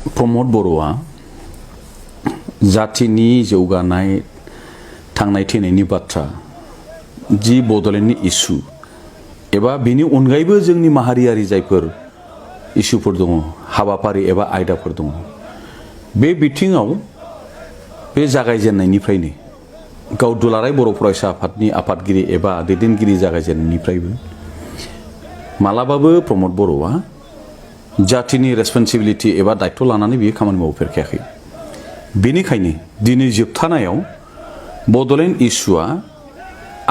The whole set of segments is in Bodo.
प्रमद बर'आ जातिनि जौगानाय थांनाय थैनायनि बाथ्रा जि बड'लेण्डनि इसु एबा बेनि अनगायैबो जोंनि माहारियारि जायफोर इसुफोर दङ हाबाफारि एबा आयदाफोर दङ बे बिथिङाव बे जागायजेननायनिफ्रायनो गाव दुलाराय बर' फरायसा आफादनि आफादगिरि एबा दैदेनगिरि जागायजेननायनिफ्रायबो मालाबाबो प्रमद बर'आ जातिनि रेसपन्सिबिलिटि एबा दायित्व लानानै बियो खामानि मावफेरखायाखै। बेनिखायनो दिनै जोबथानायाव बड'लेण्ड इस्युआ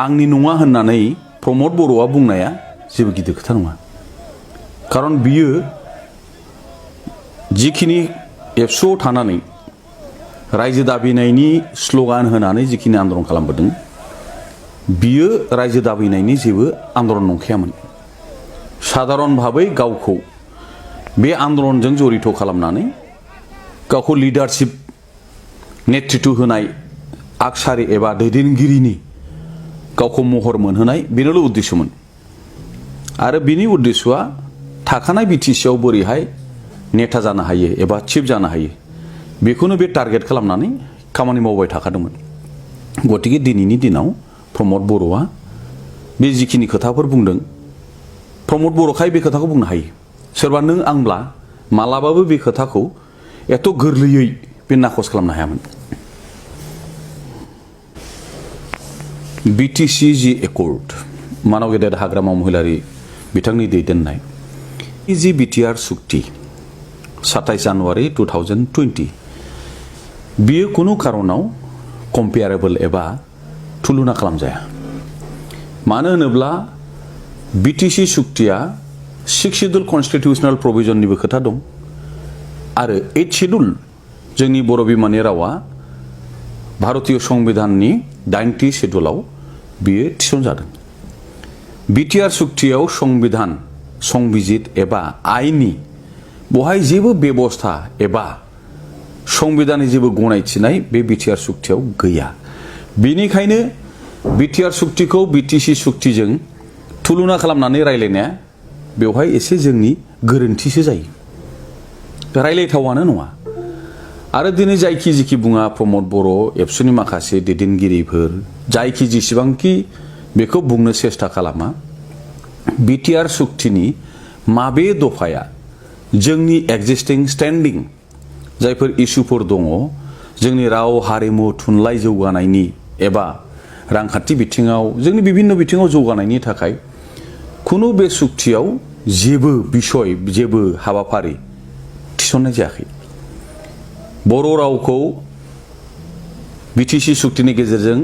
आंनि नङा होननानै प्रमद बर'आ बुंनाया जेबो गिदिर खोथा नङा। खारन बियो जिखिनि एबसुआव थानानै रायजो दाबिनायनि स्ल'गान होनानै जिखिनि आन्दलन खालामबोदों बियो रायजो दाबिनायनि जेबो आन्दलन नंखायामोन। साधारन भाबै गावखौ बे आन्दलनजों जड़ित खालामनानै गावखौ लिडारशिप नेतृत्व होनाय आगसारि एबा दैदेनगिरिनि गावखौ महर मोनहोनाय बेनोल' उद्देश्यमोन। आरो बिनि उद्देश्यआ थाखानाय बिटिसिआव बोरैहाय नेता जानो हायो एबा चिफ जानो हायो बेखौनो बे टारगेट खालामनानै खामानि मावबाय थाखादोंमोन। गतिके दिनैनि दिनाव प्रमद बर'आ बे जिखिनि खोथाफोर बुंदों प्रमद बर'खाय बे खोथाखौ बुंनो हायो। सोरबा नों आंब्ला मालाबाबो बे खोथाखौ एथ' गोरलैयै बे नाखस खालामनो हायामोन। बिटिसि जि एकर्ड मानव गेदेर हाग्रामा महिलारि बिथांनि दैदेननाय जि बिटिआर सुक्ति 27 जानुवारि 2020 बियो कुनु कारनाव कम्पेयारेबल एबा तुलना खालामजाया। मानो होनोब्ला बिटिसि सुक्तिया 6 शिड्युल कन्स्टिटिउशनेल प्रभिजननिबो खोथा दं आरो 8 शिड्युल जोंनि बर' बिमानि रावा भारतीय संविधाननि 9थि शिड्युलाव बियो थिसनजादों। बिटिआर सुक्तियाव संविधान संबिजित एबा आइननि बहाय जेबो बेबस्था एबा संविधाननि जेबो गनायथिनाय बे बिटिआर सुक्तियाव गैया। बेनिखायनो बिटिआर सुक्तिखौ बिटिसि सुक्तिजों तुलना खालामनानै रायलायनाया बेवहाय एसे जोंनि गोरोन्थिसो जायो, रायलायथावानो नङा। आरो दिनै जायखि जिखि बुङा प्रमद बर' एबसुनि माखासे दैदेनगिरिफोर जायखि जेसेबांखि बेखौ बुंनो सेस्था खालामा बिटिआर सुक्तिनि माबे दफाया जोंनि एक्जिस्टिं स्टेन्डिं जायफोर इसुफोर दङ जोंनि राव हारिमु थुनलाइ जौगानायनि एबा रांखान्थि बिथिङाव जोंनि बिभिन्न बिथिङाव जौगानायनि थाखाय खुनु बे सुक्तियाव जेबो बिसय जेबो हाबाफारि थिसननाय जायाखै। बर' रावखौ बिटिसि सुक्तिनि गेजेरजों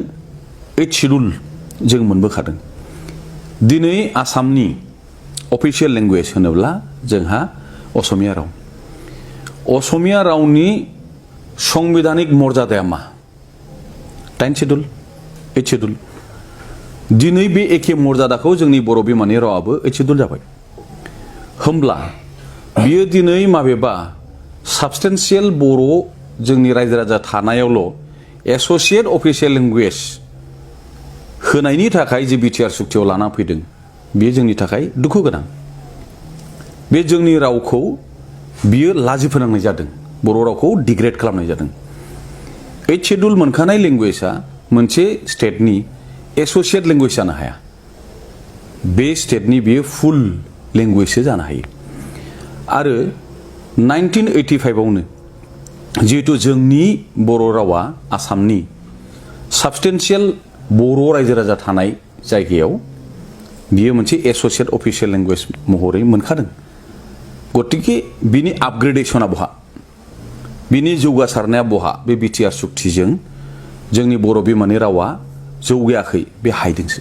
8 शिड्युल जों मोनबोखादों। दिनै आसामनि अफिसियेल लेंगुवेज होनोब्ला जोंहा असमिया राव। असमिया रावनि संविधानिक मर्यादाया मा? 9 शिड्युल 8 शिड्युल। दिनै बे एखे मर्यादाखौ जोंनि बर' बिमानि रावाबो 8 शिड्युल जाबाय। होमब्ला बियो दिनै माबेबा साबस्टेन्सियेल बर' जोंनि रायजो राजा थानायावल' एस'सियेट अफिसियेल लेंगुवेज होनायनि थाखाय जे बिटिआर सुक्तियाव लाना फैदों बेयो जोंनि थाखाय दुखु गोनां। बे जोंनि रावखौ बियो लाजि फोनांनाय जादों, बर' रावखौ डिग्रेड खालामनाय जादों। 8 शिड्युल मोनखानाय लेंगुवेजआ मोनसे स्टेटनि एस'सियेट लेंगुवेज जानो हाया। बे स्टेटनि बेयो फुल लेंगुवेजसो जानो हायो। आरो 1985आवनो जिहेतु जोंनि बर' रावा आसामनि साबस्टेन्सियेल बर' रायजो राजा थानाय जायगायाव बियो मोनसे एस'सियेट अफिसियेल लेंगुवेज महरै मोनखादों। गतिके बिनि आपग्रेडेशना बहा, बिनि जौगासारनाया बहा? बे बिटिआर सुक्तिजों जोंनि बर' बिमानि रावा जौगायाखै, बे हायदोंसो।